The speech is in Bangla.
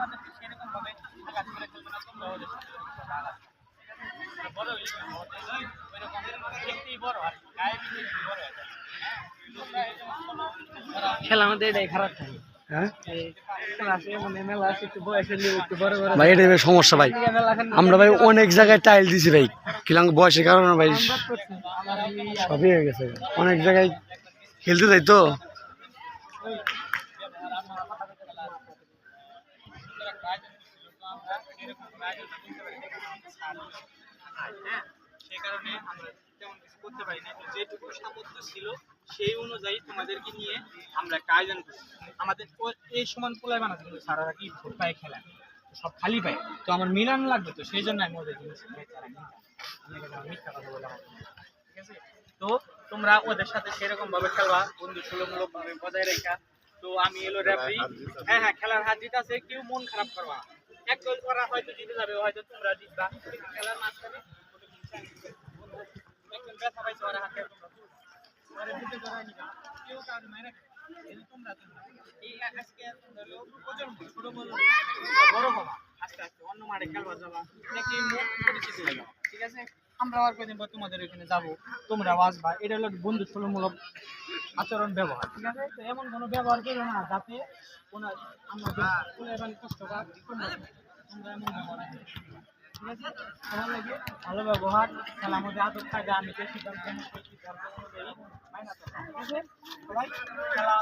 আমাদেরকে সেরকম ভাবে আঘাত করে খেলবে না, তোমরা ওদের সাথে ভাগ আছে। বড় হইলে ওইরকম দেখতেই বড় আর গায়ে বিয়ে বড় হয়ে যায়। হ্যাঁ তোমরা এই যে খেলা আমাদের এটাই খারাপ থাকে। হ্যাঁ ক্লাসে মানে মেলা আছে একটু বয়সের লোক একটু বড় বড় ভাই এটাই ভাই সমস্যা ভাই। আমরা ভাই অনেক জায়গায় টাইল দিছি ভাই, কিলাম বয়সের কারণে ভাই সবই হয়ে গেছে। অনেক জায়গায় খেলতে যাই তো। সেই কারণে আমরা তেমন কিছু করতে পারি না, যেটুকু সামর্থ্য ছিল সেই অনুযায়ী তোমাদেরকে নিয়ে আমরা একটা আয়োজন করছি। আমাদের এই সমান পোলায় বানাতে কিন্তু সারারা কি ভোট পায়ে খেলা সব খালি পায়, তো আমার মিলান লাগবে, তো সেই জন্য আমি ওদের জিনিস মিথ্যা কথা বললাম, ঠিক আছে? তো তোমরা ওদের সাথে সেরকম ভাবে খেলবা, বন্ধু সুলভমূলক ভাবে বজায় রেখা। তো আমি এলো রেফারি। হ্যাঁ হ্যাঁ, খেলার হার জিত আছে, কেউ মন খারাপ করবা না। এক গোল করা হয়তো জিতে যাবে, হয়তো তোমরা জিতবা, খেলার মাঝখানে একজন ব্যথা পাইছে ওরা হাতে তোমরা জিতে করা নিবা, কেউ কারণ নাই রাখে তোমরা এই আজকে হলো প্রজন্ম ছোট বড় বড় হবা, আস্তে আস্তে অন্য মাঠে খেলবা যাবা, নাকি মুখ পরিচিত হয়ে যাবা, ঠিক আছে? আমরা আর কদিন পর তোমাদের ওইখানে যাবো, তোমরা আসবা, এটা হলো বন্ধু সুলভমূলক আচরণ ব্যবহার, ঠিক আছে? তো এমন কোনো ব্যবহার করো না যাতে কোনো আমাদের কষ্ট পাক, তোমরা এমন ব্যবহার করো, ঠিক আছে? ভালো লাগে ভালো ব্যবহার, খেলার মধ্যে আদর থাকে, আমি যে সিদ্ধান্ত করছি তার অনুযায়ী মাইনা চলা, ঠিক আছে? সবাই খেলা